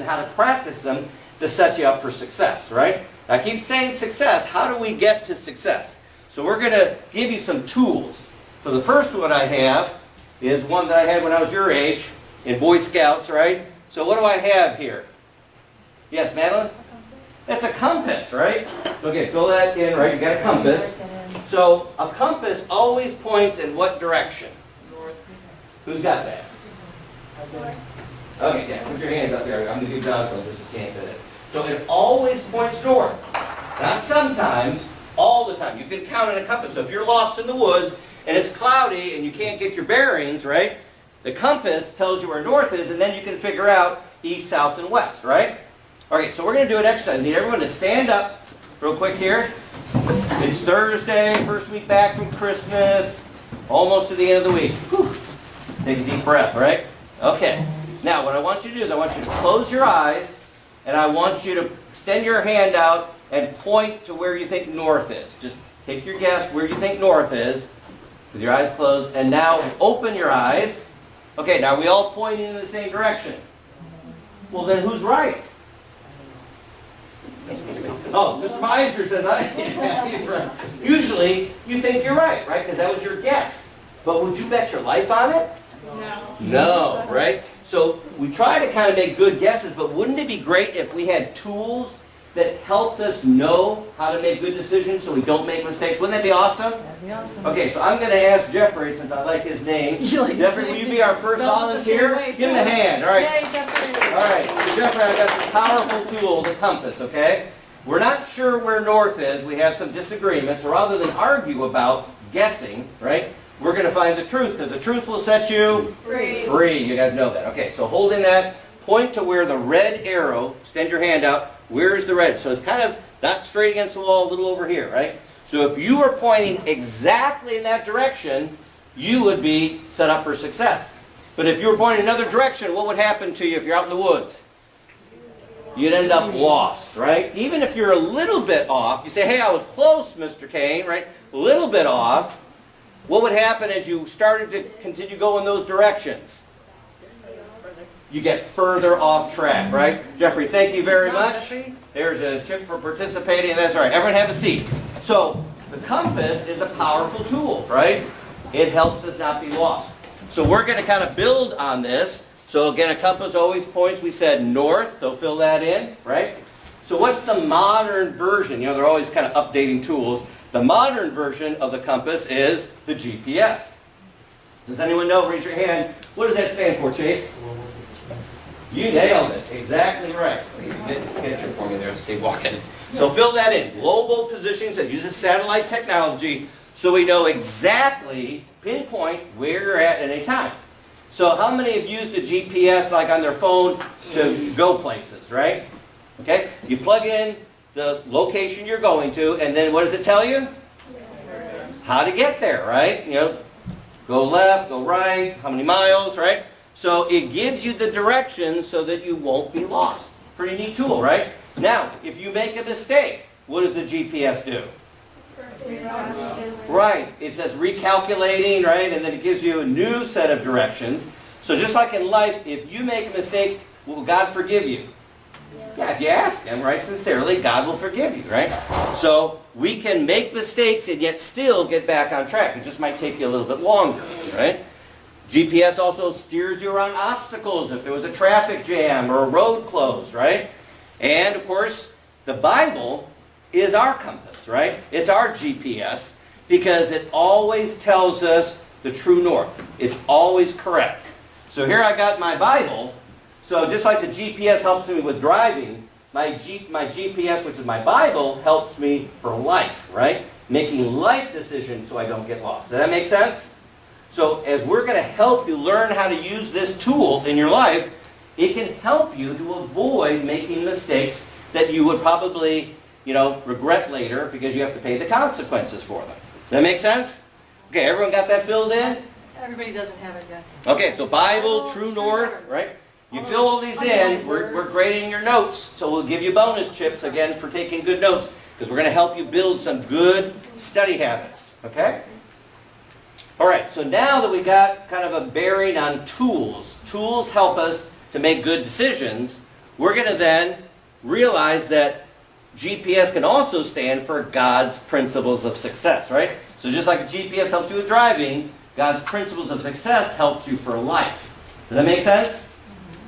how to practice them to set you up for success, right? I keep saying success. How do we get to success? So we're going to give you some tools. So the first one I have is one that I had when I was your age in Boy Scouts, right? So what do I have here? Yes, Madeline? That's a compass, right? Okay, fill that in, right? You got a compass. So a compass always points in what direction? North. Who's got that? Okay, yeah, put your hands up there. I'm going to do Johnson just a chance at it. So it always points north. Not sometimes, all the time. You can count on a compass. So if you're lost in the woods and it's cloudy and you can't get your bearings, right? The compass tells you where north is, and then you can figure out east, south, and west, right? Okay, so we're going to do an exercise. I need everyone to stand up real quick here. It's Thursday, first week back from Christmas, almost to the end of the week. Whew. Take a deep breath, right? Okay. Now, what I want you to do is I want you to close your eyes, and I want you to extend your hand out and point to where you think north is. Just take your guess where you think north is with your eyes closed. And now open your eyes. Okay, now we all pointing in the same direction. Well, then who's right? Oh, Mr. Meiser says I am. He's right. Usually, you think you're right? Because that was your guess. But would you bet your life on it? No. No, right? So we try to kind of make good guesses, but wouldn't it be great if we had tools that helped us know how to make good decisions so we don't make mistakes? Wouldn't that be awesome? That'd be awesome. Okay, so I'm going to ask Jeffrey, since I like his name. Jeffrey, will you be our first volunteer? Give him a hand. All right. Yay, Jeffrey. All right. So Jeffrey, I've got this powerful tool, the compass, okay? We're not sure where north is. We have some disagreements. So rather than argue about guessing, right, we're going to find the truth, because the truth will set you free. You guys know that. Okay, so holding that, point to where the red arrow, extend your hand out, where is the red? So it's kind of not straight against the wall, a little over here, right? So if you were pointing exactly in that direction, you would be set up for success. But if you were pointing another direction, what would happen to you if you're out in the woods? You'd end up lost, right? Even if you're a little bit off, you say, hey, I was close, Mr. Kane, right? A little bit off. What would happen as you started to continue going those directions? You get further off track, right? Jeffrey, thank you very much. There's a chip for participating. That's all right. Everyone have a seat. So the compass is a powerful tool, right? It helps us not be lost. So we're going to kind of build on this. So again, a compass always points, we said north, so fill that in, right? So what's the modern version? You know, they're always kind of updating tools. The modern version of the compass is the GPS. Does anyone know? Raise your hand. What does that stand for, Chase? You nailed it. Exactly right. Get it for me there. Stay walking. So fill that in. Global positioning that uses satellite technology so we know exactly, pinpoint where you're at any time. So how many have used a GPS like on their phone to go places, right? Okay? You plug in the location you're going to, and then what does it tell you? How to get there, right? You know, go left, go right, how many miles, right? So it gives you the directions so that you won't be lost. Pretty neat tool, right? Now, if you make a mistake, what does the GPS do? Right. It says recalculating, right? And then it gives you a new set of directions. So just like in life, if you make a mistake, will God forgive you? Yeah, if you ask Him, right, sincerely, God will forgive you, right? So we can make mistakes and yet still get back on track. It just might take you a little bit longer, right? GPS also steers you around obstacles if there was a traffic jam or a road closed, right? And, of course, the Bible is our compass, right? It's our GPS because it always tells us the true north. It's always correct. So here I got my Bible. So just like the GPS helps me with driving, my GPS, which is my Bible, helps me for life, right? Making life decisions so I don't get lost. Does that make sense? So as we're going to help you learn how to use this tool in your life, it can help you to avoid making mistakes that you would probably, regret later because you have to pay the consequences for them. Does that make sense? Okay, everyone got that filled in? Everybody doesn't have it yet. Okay, so Bible, True North, right? You fill all these in. We're grading your notes, so we'll give you bonus chips again for taking good notes because we're going to help you build some good study habits. Okay? All right, so now that we got kind of a bearing on tools, tools help us to make good decisions. we're going to then realize that GPS can also stand for God's principles of success, right? So just like a GPS helps you with driving, God's principles of success helps you for life. Does that make sense?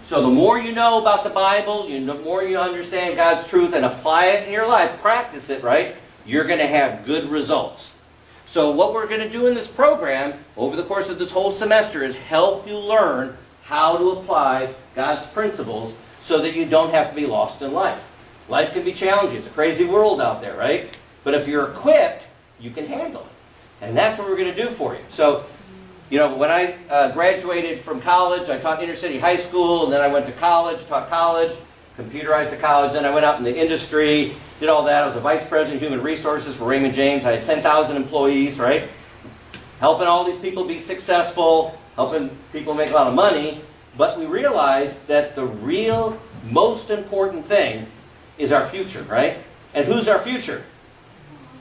So the more you know about the Bible, the more you understand God's truth and apply it in your life, practice it, right? You're going to have good results. So what we're going to do in this program over the course of this whole semester is help you learn how to apply God's principles so that you don't have to be lost in life. Life can be challenging. It's a crazy world out there, right? But if you're equipped, you can handle it. And that's what we're going to do for you. So, when I graduated from college, I taught inner city high school, and then I went to college, taught college, computerized the college, then I went out in the industry, did all that. I was a vice president of human resources for Raymond James. I had 10,000 employees, right? Helping all these people be successful, helping people make a lot of money. But we realized that the real, most important thing is our future, right? And who's our future?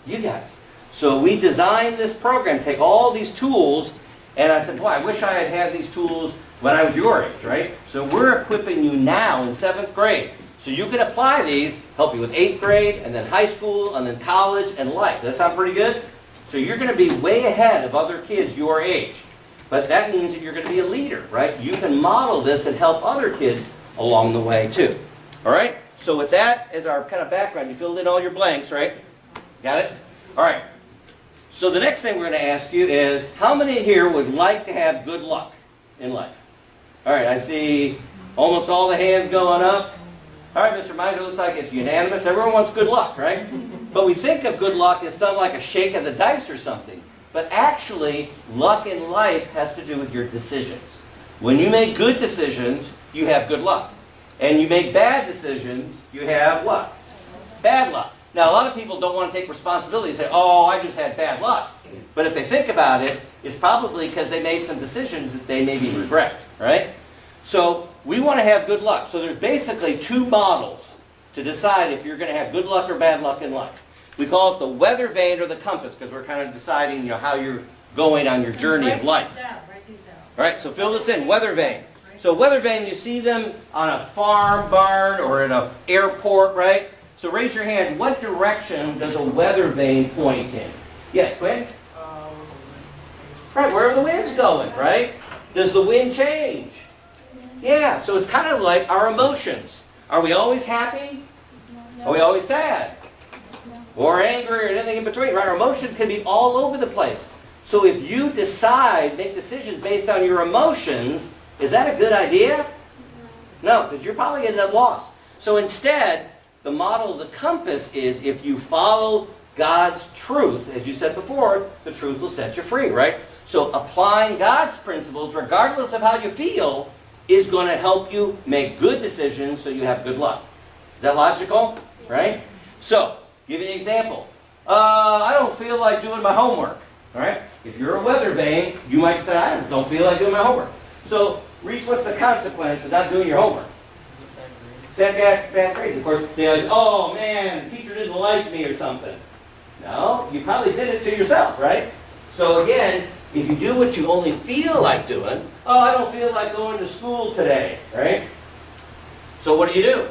You guys. So we designed this program, take all these tools, and I said, boy, I wish I had had these tools when I was your age, right? So we're equipping you now in 7th grade. So you can apply these, help you with 8th grade, and then high school, and then college, and life. Does that sound pretty good? So you're going to be way ahead of other kids your age. But that means that you're going to be a leader, right? You can model this and help other kids along the way, too. All right? So with that as our kind of background, you filled in all your blanks, right? Got it? All right. So the next thing we're going to ask you is, how many here would like to have good luck in life? All right, I see almost all the hands going up. All right, Mr. Miser, looks like it's unanimous. Everyone wants good luck, right? But we think of good luck as something like a shake of the dice or something. But actually, luck in life has to do with your decisions. When you make good decisions, you have good luck. And you make bad decisions, you have what? Bad luck. Now, a lot of people don't want to take responsibility and say, oh, I just had bad luck. But if they think about it, it's probably because they made some decisions that they maybe regret, right? So we want to have good luck. So there's basically 2 models to decide if you're going to have good luck or bad luck in life. We call it the weather vane or the compass because we're kind of deciding how you're going on your journey of life. Write these down. All right, so fill this in, weather vane. So weather vane, you see them on a farm, barn, or at an airport, right? So raise your hand. What direction does a weather vane point in? Yes, Quinn? Right, wherever the wind's going, right? Does the wind change? Yeah, so it's kind of like our emotions. Are we always happy? Are we always sad? Or angry or anything in between, right? Our emotions can be all over the place. So if you make decisions based on your emotions, is that a good idea? No, because you're probably going to end up lost. So instead, the model of the compass is if you follow God's truth, as you said before, the truth will set you free, right? So applying God's principles, regardless of how you feel, is going to help you make good decisions so you have good luck. Is that logical? Right? So, give you an example. I don't feel like doing my homework. All right? If you're a weather vane, you might say, I don't feel like doing my homework. So, Reese, what's the consequence of not doing your homework? Bad crazy. Of course, they're like, oh man, the teacher didn't like me or something. No, you probably did it to yourself, right? So again, if you do what you only feel like doing, oh, I don't feel like going to school today, right? So what do?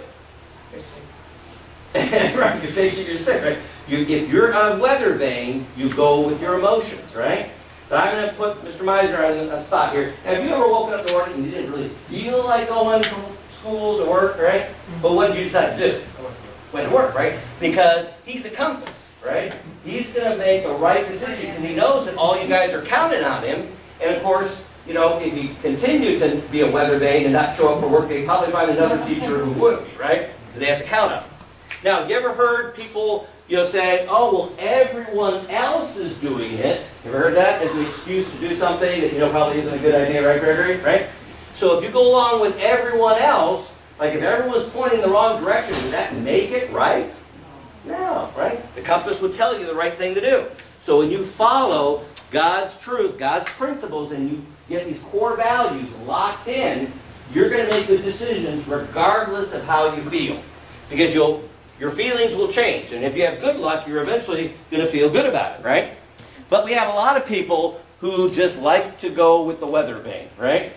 Right, you're facing you're sick, right? If you're a weather vane, you go with your emotions, right? But I'm going to put Mr. Miser on a spot here. Have you ever woken up in the morning and you didn't really feel like going to school to work, right? But what did you decide to do? Went to work, right? Because he's a compass, right? He's going to make a right decision because he knows that all you guys are counting on him. And of course, if he continued to be a weather vane and not show up for work, they'd probably find another teacher who would be, right? Because they have to count on him. Now, have you ever heard people, say, oh, well, everyone else is doing it. You ever heard that as an excuse to do something that probably isn't a good idea, right, Gregory? Right? So if you go along with everyone else, like if everyone's pointing the wrong direction, does that make it right? No, right? The compass would tell you the right thing to do. So when you follow God's truth, God's principles, and you get these core values locked in, you're going to make good decisions regardless of how you feel. Because your feelings will change. And if you have good luck, you're eventually going to feel good about it, right? But we have a lot of people who just like to go with the weather vane, right?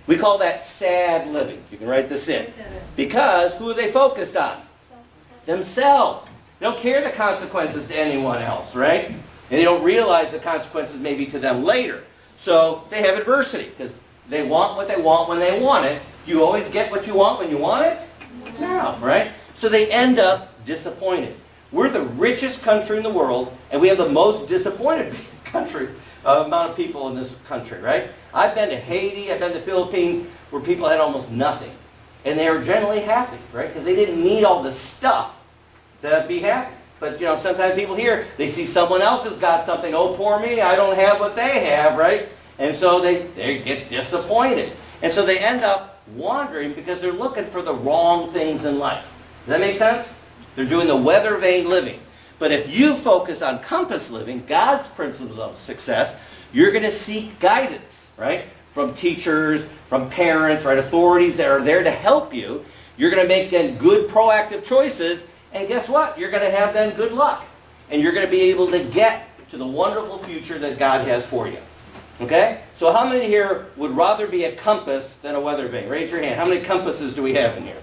We call that sad living. You can write this in. Because who are they focused on? Themselves. They don't care the consequences to anyone else, right? And they don't realize the consequences maybe to them later. So they have adversity because they want what they want when they want it. Do you always get what you want when you want it? No, right? So they end up disappointed. We're the richest country in the world, and we have the most disappointed amount of people in this country, right? I've been to Haiti, I've been to the Philippines, where people had almost nothing. And they were generally happy, right? Because they didn't need all the stuff to be happy. But, sometimes people here, they see someone else has got something. Oh, poor me, I don't have what they have, right? And so they get disappointed. And so they end up wandering because they're looking for the wrong things in life. Does that make sense? They're doing the weather vane living. But if you focus on compass living, God's principles of success, you're going to seek guidance, right? From teachers, from parents, right? Authorities that are there to help you. You're going to make then good proactive choices. And guess what? You're going to have then good luck. And you're going to be able to get to the wonderful future that God has for you. Okay? So how many here would rather be a compass than a weather vane? Raise your hand. How many compasses do we have in here?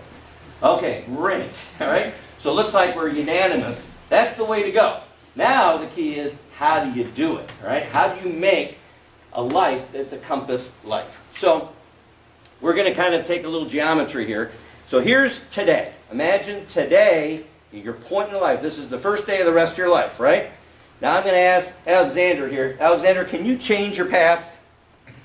Okay, great. All right? So it looks like we're unanimous. That's the way to go. Now the key is, how do you do it? Right? How do you make a life that's a compass life? So we're going to kind of take a little geometry here. So here's today. Imagine today, your point in life. This is the first day of the rest of your life, right? Now I'm going to ask Alexander here. Alexander, can you change your past?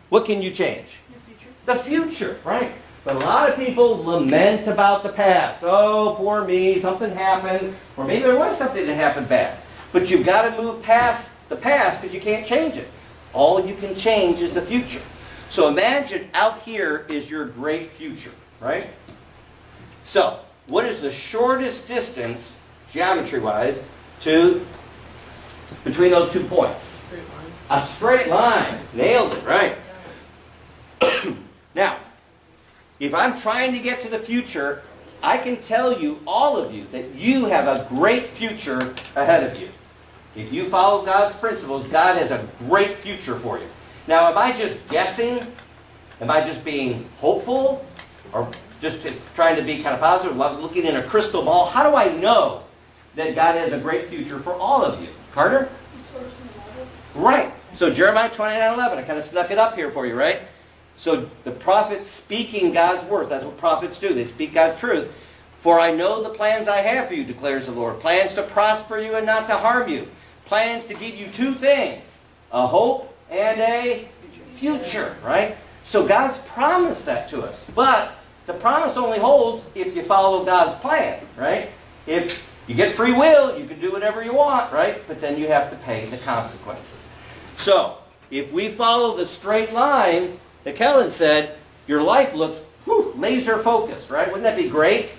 What can you change? The future. The future, right? But a lot of people lament about the past. Oh, poor me, something happened. Or maybe there was something that happened bad. But you've got to move past the past because you can't change it. All you can change is the future. So imagine out here is your great future, right? So, what is the shortest distance, geometry-wise, between those 2 points? Straight line. A straight line. Nailed it, right? Now, if I'm trying to get to the future, I can tell you, all of you, that you have a great future ahead of you. If you follow God's principles, God has a great future for you. Now, am I just guessing? Am I just being hopeful? Or just trying to be kind of positive, looking in a crystal ball? How do I know that God has a great future for all of you? Carter? Right. So Jeremiah 29:11. I kind of snuck it up here for you, right? So the prophet's speaking God's word. That's what prophets do. They speak God's truth. For I know the plans I have for you, declares the Lord. Plans to prosper you and not to harm you. Plans to give you 2 things. A hope and a future, right? So God's promised that to us. But the promise only holds if you follow God's plan, right? If you get free will, you can do whatever you want, right? But then you have to pay the consequences. So, if we follow the straight line that Kellen said, your life looks laser focused, right? Wouldn't that be great?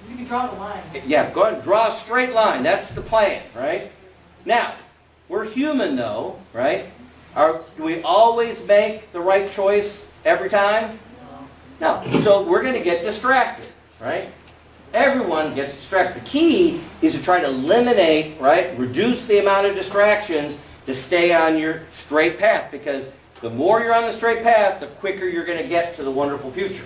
You can draw the line. Yeah, go ahead and draw a straight line. That's the plan, right? Now, we're human though, right? Do we always make the right choice every time? No. So we're going to get distracted, right? Everyone gets distracted. The key is to try to eliminate, right? Reduce the amount of distractions to stay on your straight path, because the more you're on the straight path, the quicker you're going to get to the wonderful future.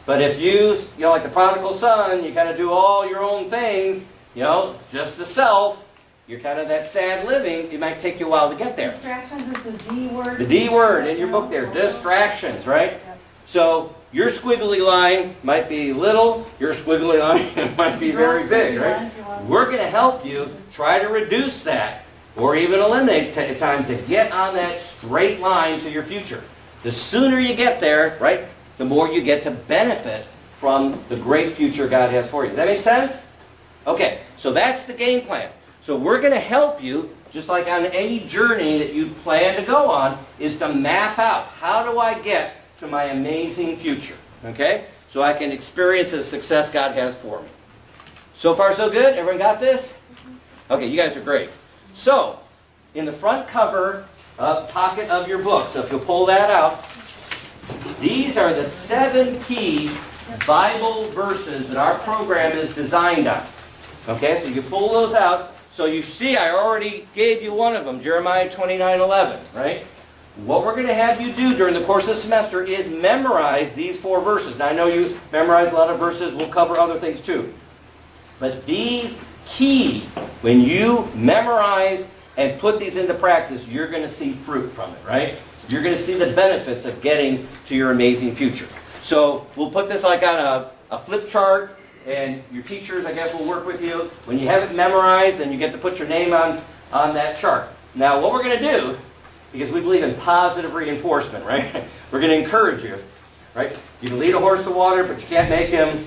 But if you like the prodigal son, you kind of do all your own things, just the self, you're kind of that sad living, it might take you a while to get there. Distractions is the D word. The D word in your book there, distractions, right? So your squiggly line might be little, your squiggly line might be very big, right? We're going to help you try to reduce that, or even eliminate at times, to get on that straight line to your future. The sooner you get there, right, the more you get to benefit from the great future God has for you. Does that make sense? Okay, so that's the game plan. So we're going to help you, just like on any journey that you plan to go on, is to map out, how do I get to my amazing future? Okay? So I can experience the success God has for me. So far so good? Everyone got this? Okay, you guys are great. So, in the front cover pocket of your book, so if you'll pull that out, these are the 7 key Bible verses that our program is designed on. Okay, so you can pull those out. So you see, I already gave you one of them, Jeremiah 29:11, right? what we're going to have you do during the course of the semester is memorize these 4 verses. Now, I know you memorize a lot of verses. We'll cover other things too. But these key, when you memorize and put these into practice, you're going to see fruit from it, right? You're going to see the benefits of getting to your amazing future. So we'll put this like on a flip chart, and your teachers, I guess, will work with you. When you have it memorized, then you get to put your name on that chart. Now, what we're going to do, because we believe in positive reinforcement, right? We're going to encourage you, right? You can lead a horse to water, but you can't make him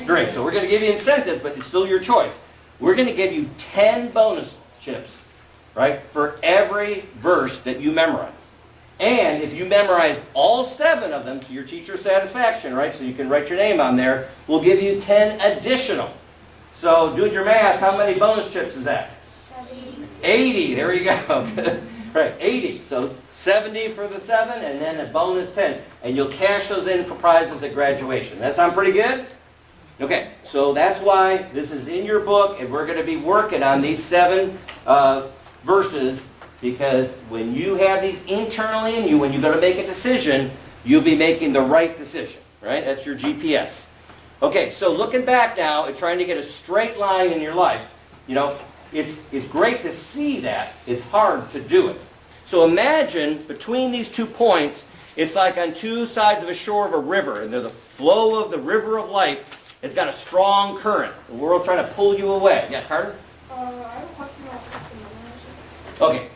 drink. So we're going to give you incentives, but it's still your choice. We're going to give you 10 bonus chips, right, for every verse that you memorize. And if you memorize all 7 of them to your teacher's satisfaction, right, so you can write your name on there, we'll give you 10 additional. So doing your math, how many bonus chips is that? 80. There you go. Right, 80. So 70 for the 7, and then a bonus 10. And you'll cash those in for prizes at graduation. That sound pretty good? Okay, so that's why this is in your book, and we're going to be working on these 7 verses, because when you have these internally in you, when you go to make a decision, you'll be making the right decision, right? That's your GPS. Okay, so looking back now and trying to get a straight line in your life, you know, it's great to see that. It's hard to do it. So imagine between these 2 points, it's like on 2 sides of a shore of a river, and there's the flow of the river of life. It's got a strong current. The world trying to pull you away. Yeah, Carter? I have a question about Okay.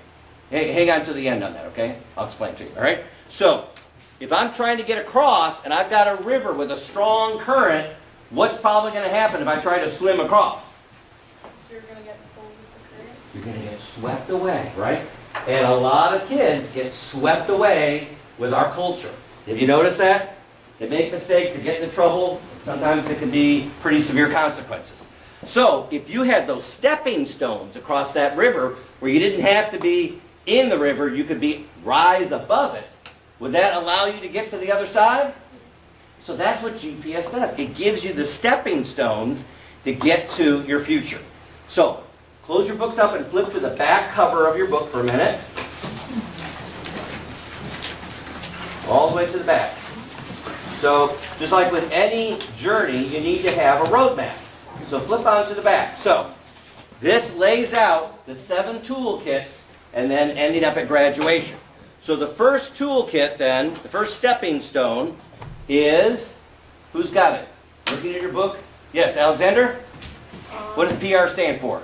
Hey, hang on to the end on that, okay? I'll explain to you, all right? So, if I'm trying to get across and I've got a river with a strong current, what's probably going to happen if I try to swim across? You're going to get pulled with the current. You're going to get swept away, right? And a lot of kids get swept away with our culture. Have you noticed that? They make mistakes, they get into trouble. Sometimes it can be pretty severe consequences. So, if you had those stepping stones across that river where you didn't have to be in the river, you could rise above it. Would that allow you to get to the other side? So that's what GPS does. It gives you the stepping stones to get to your future. So, close your books up and flip to the back cover of your book for a minute. All the way to the back. So, just like with any journey, you need to have a roadmap. So flip on to the back. So, this lays out the 7 toolkits and then ending up at graduation. So the first toolkit then, the first stepping stone is, who's got it? Looking at your book? Yes, Alexander? What does PR stand for?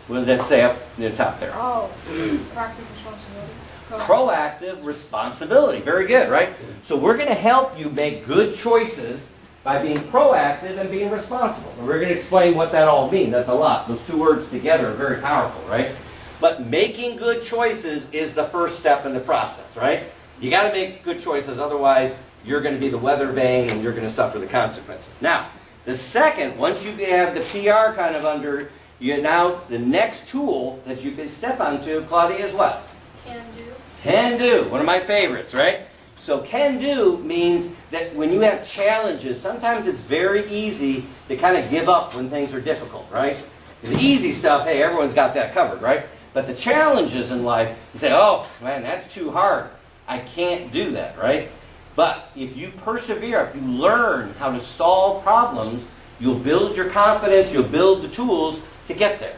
What does that say up near the top there? Oh, proactive responsibility. Proactive responsibility. Very good, right? So we're going to help you make good choices by being proactive and being responsible. And we're going to explain what that all means. That's a lot. Those 2 words together are very powerful, right? But making good choices is the first step in the process, right? You got to make good choices, otherwise you're going to be the weather vane and you're going to suffer the consequences. Now, the second, once you have the PR kind of under you, now the next tool that you can step onto, Claudia, is what? Can do. Can do. One of my favorites, right? So can do means that when you have challenges, sometimes it's very easy to kind of give up when things are difficult, right? The easy stuff, hey, everyone's got that covered, right? But the challenges in life, you say, oh, man, that's too hard. I can't do that, right? But if you persevere, if you learn how to solve problems, you'll build your confidence, you'll build the tools to get there.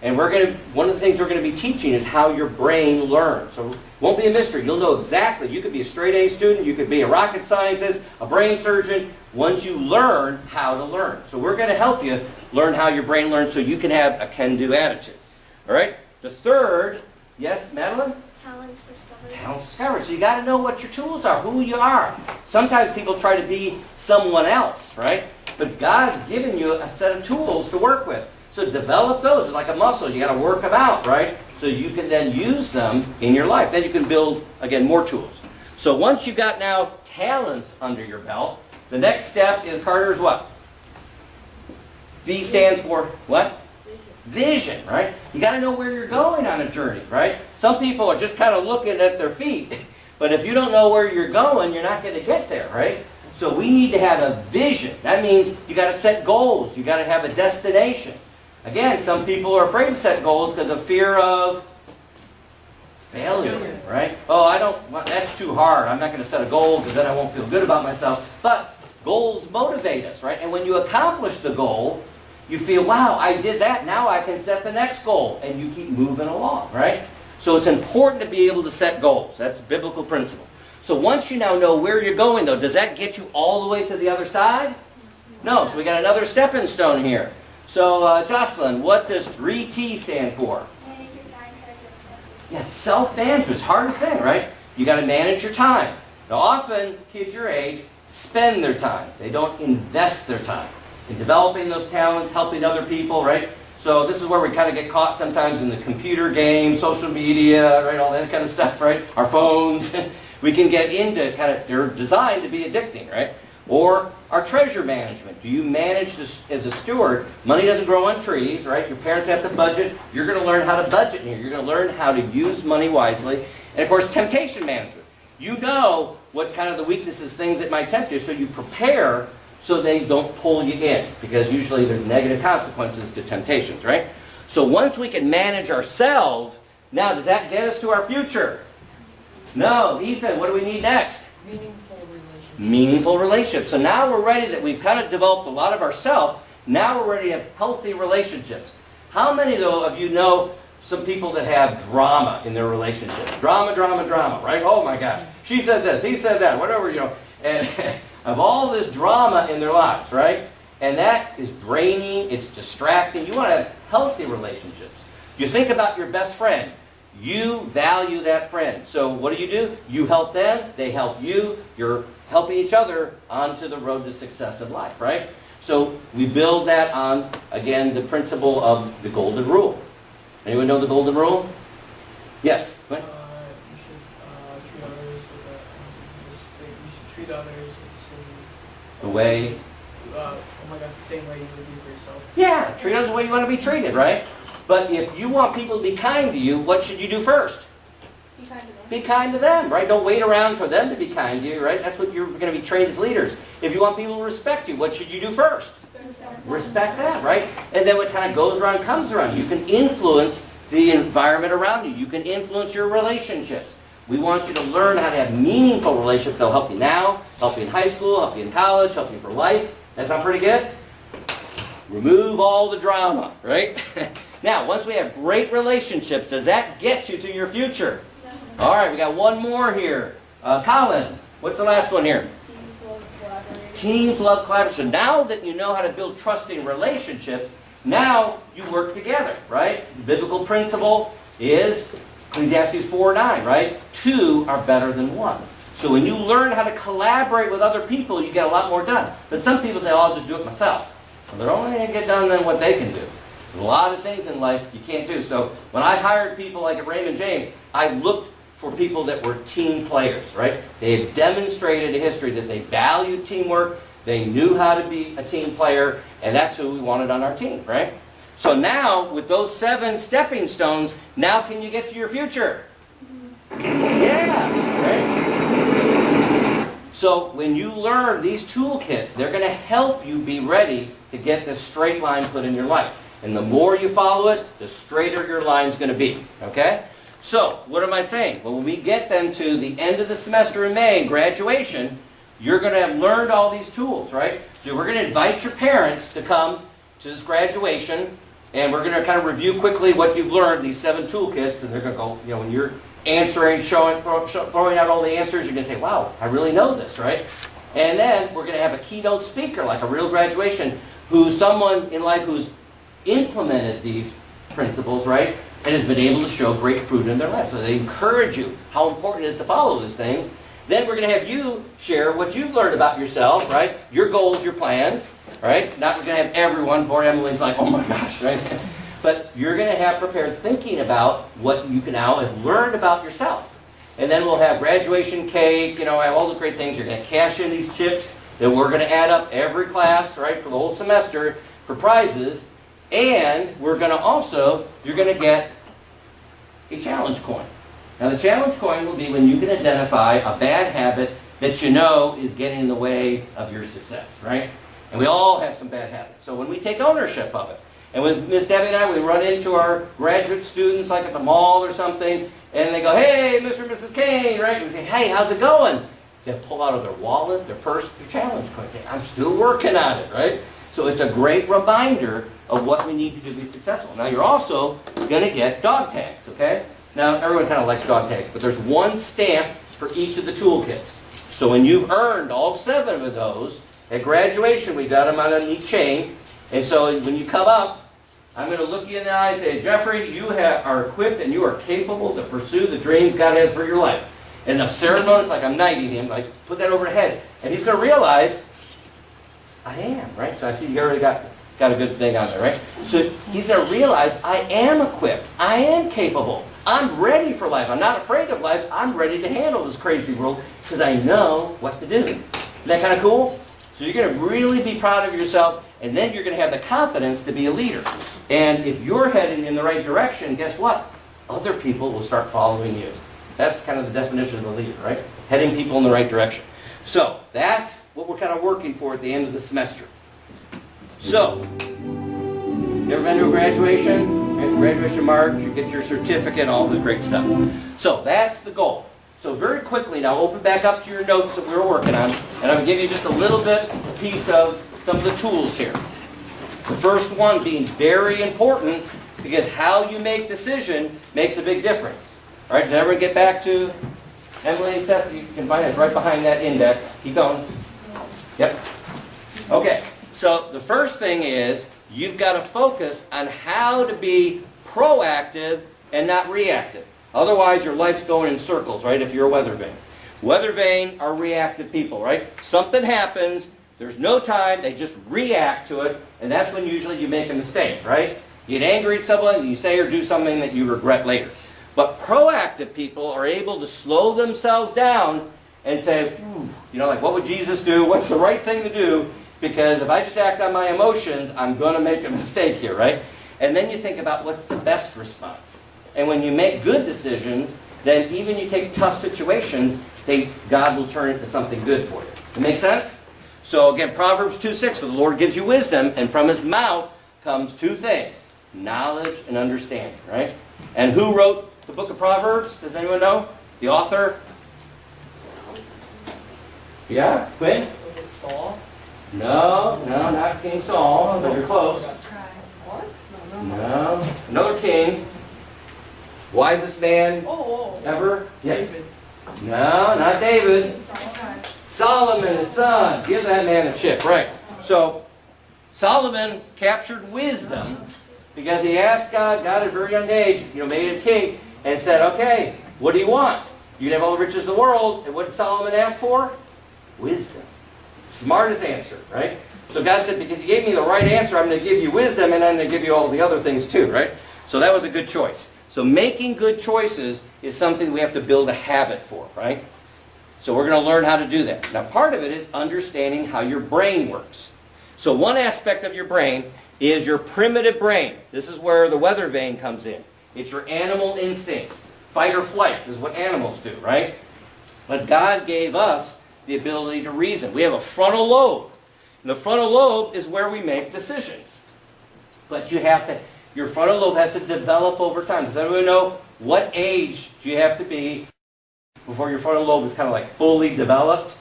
And one of the things we're going to be teaching is how your brain learns. So it won't be a mystery. You'll know exactly. You could be a straight A student. You could be a rocket scientist, a brain surgeon, once you learn how to learn. So we're going to help you learn how your brain learns so you can have a can-do attitude. All right? The third, yes, Madeline? Talents discovered. Talents discovered. So you got to know what your tools are, who you are. Sometimes people try to be someone else, right? But God's given you a set of tools to work with. So develop those. It's like a muscle. You got to work them out, right? So you can then use them in your life. Then you can build, again, more tools. So once you've got now talents under your belt, the next step in Carter is what? V stands for what? Vision, right? You got to know where you're going on a journey, right? Some people are just kind of looking at their feet. But if you don't know where you're going, you're not going to get there, right? So we need to have a vision. That means you got to set goals. You got to have a destination. Again, some people are afraid to set goals because of fear of Failure, right? Oh, well, that's too hard. I'm not going to set a goal because then I won't feel good about myself. But goals motivate us, right? And when you accomplish the goal, you feel, wow, I did that. Now I can set the next goal. And you keep moving along, right? So it's important to be able to set goals. That's a biblical principle. So once you now know where you're going, though, does that get you all the way to the other side? No. So we got another stepping stone here. So, Jocelyn, what does 3T stand for? Manage your time, treasure, Yeah, self-management is the hardest thing, right? You got to manage your time. Now, often, kids your age spend their time. They don't invest their time in developing those talents, helping other people, right? So this is where we kind of get caught sometimes in the computer games, social media, right, all that kind of stuff, right? Our phones. We can get into they're designed to be addicting, right? Or our treasure management. Do you manage this as a steward? Money doesn't grow on trees, right? Your parents have to budget. You're going to learn how to budget here. You're going to learn how to use money wisely. And of course, temptation management. You know what kind of the weaknesses, things that might tempt you, so you prepare so they don't pull you in, because usually there's negative consequences to temptations, right? So once we can manage ourselves, now does that get us to our future? No. Ethan, what do we need next? Meaningful relationships. Meaningful relationships. So now we're ready that we've kind of developed a lot of ourselves. Now we're ready to have healthy relationships. How many, though, of you know some people that have drama in their relationships? Drama, drama, drama, right? Oh my gosh. She said this, he said that, whatever, you know. And of all this drama in their lives, right? And that is draining, it's distracting. You want to have healthy relationships. You think about your best friend. You value that friend. So what do? You help them, they help you. You're helping each other onto the road to success in life, right? So we build that on, again, the principle of the golden rule. Anyone know the golden rule? Yes? What? You should treat others with you should treat others with The way? oh my gosh, the same way you would do for yourself. Yeah, treat others the way you want to be treated, right? But if you want people to be kind to you, what should you do first? Be kind to them. Be kind to them, right? Don't wait around for them to be kind to you, right? That's what you're going to be trained as leaders. If you want people to respect you, what should you do first? Respect that, right? And then what kind of goes around comes around. You can influence the environment around you. You can influence your relationships. We want you to learn how to have meaningful relationships. They'll help you now, help you in high school, help you in college, help you for life. That sound pretty good? Remove all the drama, right? Now, once we have great relationships, does that get you to your future? All right, we got one more here. Colin, what's the last one here? Teams love collaborating. Teams love collaboration. So now that you know how to build trusting relationships, now you work together, right? The biblical principle is Ecclesiastes 4:9, right? Two are better than one. So when you learn how to collaborate with other people, you get a lot more done. But some people say, oh, I'll just do it myself. Well, they're only going to get done than what they can do. There's a lot of things in life you can't do. So when I hired people like at Raymond James, I looked for people that were team players, right? They have demonstrated in history that they valued teamwork, they knew how to be a team player, and that's who we wanted on our team, right? So now, with those 7 stepping stones, now can you get to your future? Yeah, right? So when you learn these toolkits, they're going to help you be ready to get this straight line put in your life. And the more you follow it, the straighter your line's going to be, okay? So, what am I saying? Well, when we get them to the end of the semester in May, graduation, you're going to have learned all these tools, right? So we're going to invite your parents to come to this graduation, and we're going to kind of review quickly what you've learned, these 7 toolkits, and they're going to go, you know, when you're answering, throwing out all the answers, you're going to say, wow, I really know this, right? And then we're going to have a keynote speaker, like a real graduation, who's someone in life who's implemented these principles, right? And has been able to show great fruit in their life. So they encourage you how important it is to follow these things. Then we're going to have you share what you've learned about yourself, right? Your goals, your plans, right? Not we're going to have everyone. Poor Emily's like, oh my gosh, right? But you're going to have prepared thinking about what you can now have learned about yourself. And then we'll have graduation cake, you know, have all the great things. You're going to cash in these chips that we're going to add up every class, right, for the whole semester for prizes. And we're going to also, you're going to get a challenge coin. Now the challenge coin will be when you can identify a bad habit that you know is getting in the way of your success, right? And we all have some bad habits. So when we take ownership of it, And with Miss Debbie and I, we run into our graduate students like at the mall or something, and they go, hey, Mr. and Mrs. Kane, right? And we say, hey, how's it going? They pull out of their wallet, their purse, their challenge coin. Say, I'm still working on it, right? So it's a great reminder of what we need to do to be successful. Now you're also going to get dog tags, okay? Now everyone kind of likes dog tags, but there's one stamp for each of the toolkits. So when you've earned all 7 of those, at graduation we got them on a neat chain, and so when you come up, I'm going to look you in the eye and say, Jeffrey, you are equipped and you are capable to pursue the dreams God has for your life. And the ceremony is like I'm knighting him, like put that over the head. And he's going to realize, I am, right? So I see you already got a good thing on there, right? So he's going to realize I am equipped. I am capable. I'm ready for life. I'm not afraid of life. I'm ready to handle this crazy world because I know what to do. Isn't that kind of cool? So you're going to really be proud of yourself, and then you're going to have the confidence to be a leader. And if you're heading in the right direction, guess what? Other people will start following you. That's kind of the definition of a leader, right? Heading people in the right direction. So that's what we're kind of working for at the end of the semester. So, you ever been to a graduation? Graduation march, you get your certificate, all this great stuff. So that's the goal. So very quickly now, open back up to your notes that we were working on, and I'm going to give you just a little bit piece of some of the tools here. The first one being very important because how you make decision makes a big difference. All right, does everyone get back to Emily and Seth? You can find it right behind that index. Keep going. Yep. Okay, so the first thing is you've got to focus on how to be proactive and not reactive. Otherwise, your life's going in circles, right, if you're a weather vane. Weather vane are reactive people, right? Something happens, there's no time, they just react to it, and that's when usually you make a mistake, right? You get angry at someone, and you say or do something that you regret later. But proactive people are able to slow themselves down and say, you know, like, what would Jesus do? What's the right thing to do? Because if I just act on my emotions, I'm going to make a mistake here, right? And then you think about what's the best response. And when you make good decisions, then even you take tough situations, God will turn it into something good for you. It make sense? So again, Proverbs 2:6, for the Lord gives you wisdom, and from his mouth comes 2 things, knowledge and understanding, right? And who wrote the book of Proverbs? Does anyone know? The author? Yeah, Quinn? Was it Saul? No, not King Saul, but you're close. What? No, another king. Wisest man ever? Yes. David. No, not David. Solomon, his son. Give that man a chip, right. So, Solomon captured wisdom because he asked God at a very young age, made him king, and said, okay, what do you want? You can have all the riches of the world. And what did Solomon ask for? Wisdom. Smartest answer, right? So God said, because you gave me the right answer, I'm going to give you wisdom, and I'm going to give you all the other things too, right? So that was a good choice. So making good choices is something we have to build a habit for, right? So we're going to learn how to do that. Now part of it is understanding how your brain works. So one aspect of your brain is your primitive brain. This is where the weather vane comes in. It's your animal instincts. Fight or flight is what animals do, right? But God gave us the ability to reason. We have a frontal lobe. And the frontal lobe is where we make decisions. But your frontal lobe has to develop over time. Does anyone know what age do you have to be before your frontal lobe is kind of like fully developed?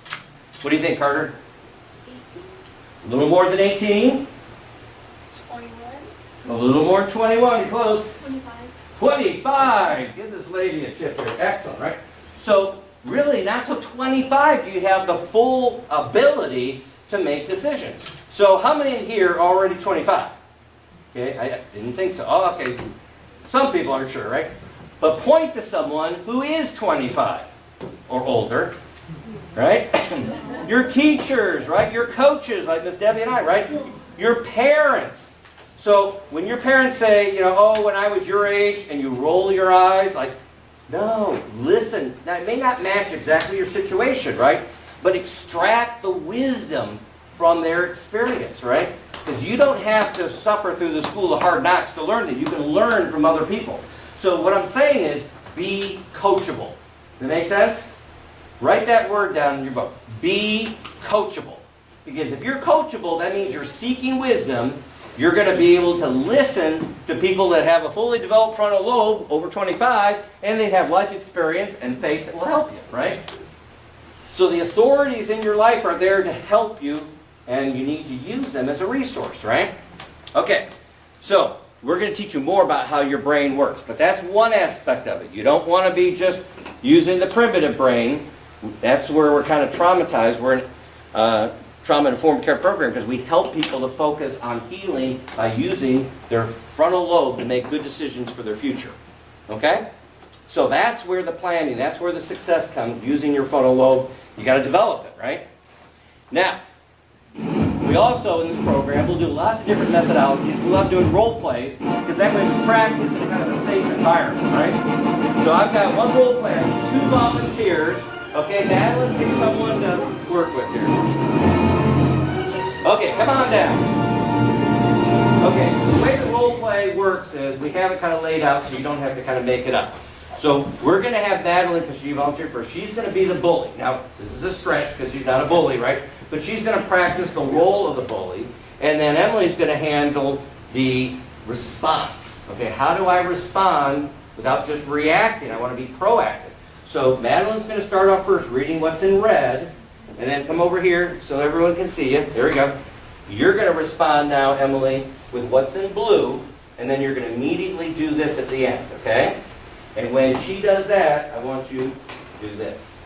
What do you think, Carter? 18. A little more than 18? 21. A little more than 21. You're close. 25. 25! Give this lady a chip here. Excellent, right? So, really, not till 25 do you have the full ability to make decisions. So, how many in here are already 25? Okay, I didn't think so. Oh, okay. Some people aren't sure, right? But point to someone who is 25 or older, right? Your teachers, right? Your coaches, like Miss Debbie and I, right? Your parents. So when your parents say, oh, when I was your age, and you roll your eyes, like, no, listen. Now, it may not match exactly your situation, right? But extract the wisdom from their experience, right? Because you don't have to suffer through the school of hard knocks to learn it. You can learn from other people. So what I'm saying is, be coachable. Does that make sense? Write that word down in your book. Be coachable. Because if you're coachable, that means you're seeking wisdom, You're going to be able to listen to people that have a fully developed frontal lobe, over 25, and they have life experience and faith that will help you, right? So the authorities in your life are there to help you, and you need to use them as a resource, right? Okay, so we're going to teach you more about how your brain works, but that's one aspect of it. You don't want to be just using the primitive brain. That's where we're kind of traumatized. We're in trauma-informed care program because we help people to focus on healing by using their frontal lobe to make good decisions for their future. Okay? So that's where the planning, that's where the success comes, using your frontal lobe. You got to develop it, right? Now, we also, in this program, we'll do lots of different methodologies. We love doing role plays because that way we practice in kind of a safe environment, right? So I've got one role play, 2 volunteers. Okay, Madeline, pick someone to work with here. Okay, come on down. Okay, the way the role play works is we have it kind of laid out so you don't have to kind of make it up. So we're going to have Madeline, because she volunteered first, she's going to be the bully. Now, this is a stretch because she's not a bully, right? But she's going to practice the role of the bully. And then Emily's going to handle the response. Okay, how do I respond without just reacting? I want to be proactive. So Madeline's going to start off first reading what's in red. And then come over here so everyone can see you. There we go. You're going to respond now, Emily, with what's in blue. And then you're going to immediately do this at the end, okay? And when she does that, I want you to do this.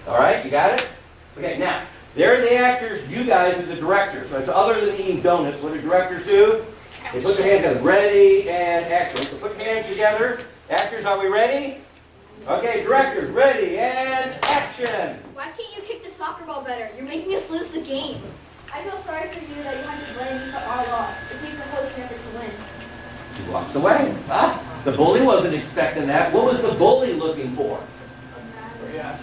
All right, you got it? Okay, now, they're the actors. You guys are the directors. Right? So other than eating donuts, what do directors do? They put their hands together. Ready and action. So put your hands together. Actors, are we ready? Okay, directors, ready and action. Why can't you kick the soccer ball better? You're making us lose the game. I feel sorry for you that you have to blame me for our loss. It takes a host effort to win. He walks away. The bully wasn't expecting that. What was the bully looking for?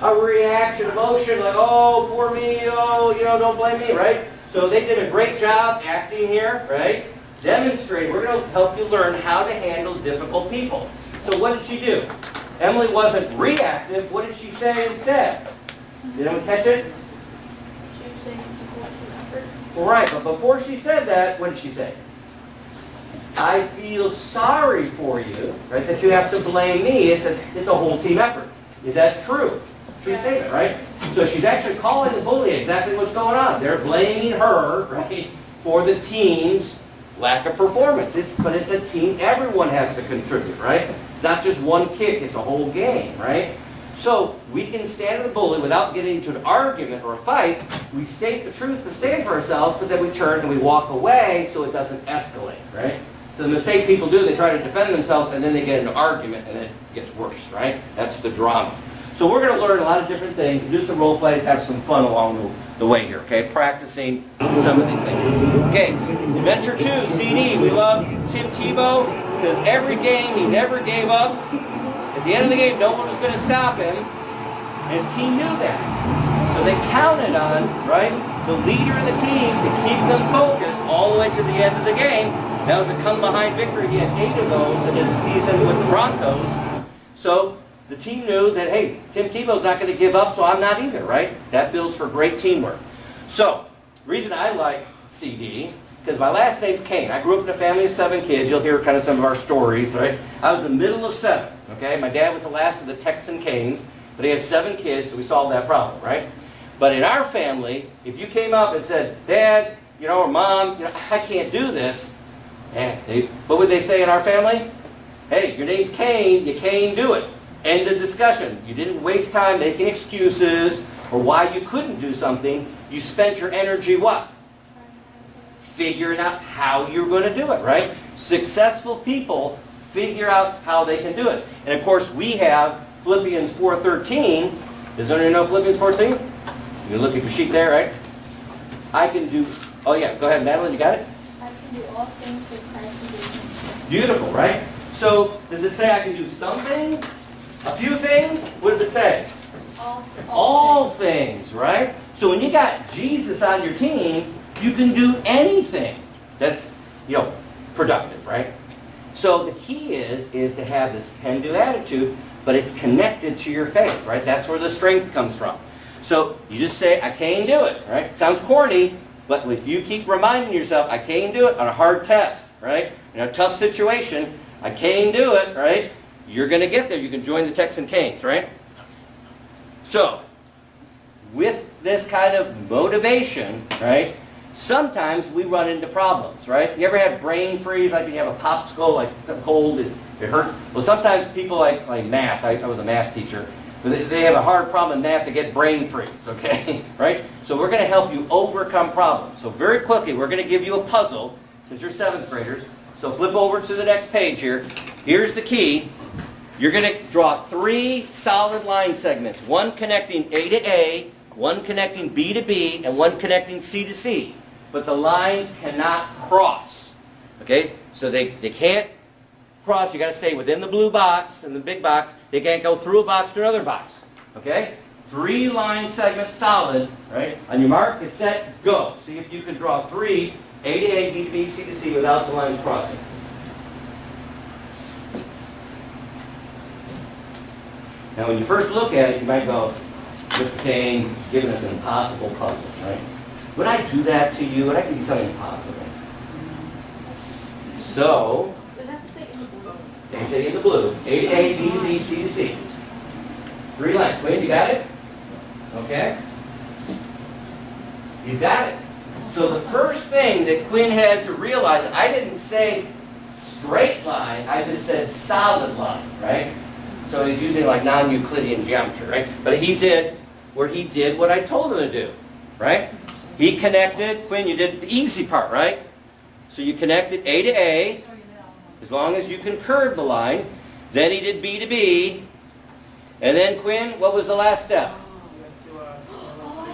A reaction, emotion, like, oh, poor me, oh, don't blame me, right? So they did a great job acting here, right? Demonstrating. We're going to help you learn how to handle difficult people. So what did she do? Emily wasn't reactive. What did she say instead? Did anyone catch it? She was saying it's a collective effort. All right, but before she said that, what did she say? I feel sorry for you, right? That you have to blame me. It's a whole team effort. Is that true? True statement, right? So she's actually calling the bully exactly what's going on. They're blaming her, right, for the team's lack of performance. But it's a team. Everyone has to contribute, right? It's not just one kick. It's a whole game, right? So we can stand the bully without getting into an argument or a fight. We state the truth to stand for ourselves, but then we turn and we walk away so it doesn't escalate, right? So the mistake people do, they try to defend themselves and then they get into an argument and it gets worse, right? That's the drama. So we're going to learn a lot of different things, do some role plays, have some fun along the way here, okay? Practicing some of these things. Okay, Adventure 2, CD. We love Tim Tebow because every game he never gave up. At the end of the game, no one was going to stop him. And his team knew that. So they counted on, right, the leader of the team to keep them focused all the way to the end of the game. That was a come-behind victory. He had 8 of those in his season with the Broncos. So the team knew that, hey, Tim Tebow's not going to give up, so I'm not either, right? That builds for great teamwork. So, the reason I like CD, because my last name's Kane. I grew up in a family of 7 kids. You'll hear kind of some of our stories, right? I was the middle of 7, okay? My dad was the last of the Texan Canes, but he had 7 kids, so we solved that problem, right? But in our family, if you came up and said, Dad, or Mom, I can't do this, what would they say in our family? Hey, your name's Kane, you can't do it. End of discussion. You didn't waste time making excuses or why you couldn't do something. You spent your energy what? Figuring out how you're going to do it, right? Successful people figure out how they can do it. And of course, we have Philippians 4:13. Does anyone know Philippians 4:13? You look at your sheet there, right? I can do, oh yeah, go ahead, Madeline, you got it? I can do all things through Christ who gives me. Beautiful, right? So, does it say I can do some things? A few things? What does it say? All things, right? So when you got Jesus on your team, you can do anything that's, productive, right? So the key is to have this can-do attitude, but it's connected to your faith, right? That's where the strength comes from. So you just say, I can't do it, right? Sounds corny, But if you keep reminding yourself, I can't do it on a hard test, right? In a tough situation, I can't do it, right? You're going to get there. You can join the Texan Canes, right? So, with this kind of motivation, right, sometimes we run into problems, right? You ever have brain freeze, like you have a popsicle, like something cold, it hurts? Well, sometimes people like math, I was a math teacher, but they have a hard problem in math to get brain freeze, okay? Right? So we're going to help you overcome problems. So very quickly, we're going to give you a puzzle, since you're 7th graders. So flip over to the next page here. Here's the key. You're going to draw 3 solid line segments, one connecting A to A, one connecting B to B, and one connecting C to C. But the lines cannot cross. Okay? So they can't cross. You got to stay within the blue box and the big box. They can't go through a box to another box. Okay? 3 line segments solid, right? On your mark, get set, go. See if you can draw 3 A to A, B to B, C to C without the lines crossing. Now when you first look at it, you might go, Mr. Kane, giving us an impossible puzzle, right? Would I do that to you? Would I give you something impossible? So, Does that say in the blue? they stay in the blue. A to A, B to B, C to C. 3 lines. Wayne, you got it? Okay. He's got it. So the first thing that Quinn had to realize, I didn't say straight line, I just said solid line, right? So he's using like non-Euclidean geometry, right? But he did what I told him to do, right? He connected, Quinn, you did the easy part, right? So you connected A to A, as long as you can curve the line. Then he did B to B. And then Quinn, what was the last step?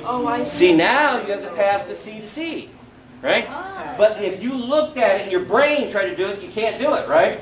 Oh, I See, now you have the path to C to C, right? Ah. But if you looked at it in your brain, try to do it, you can't do it, right?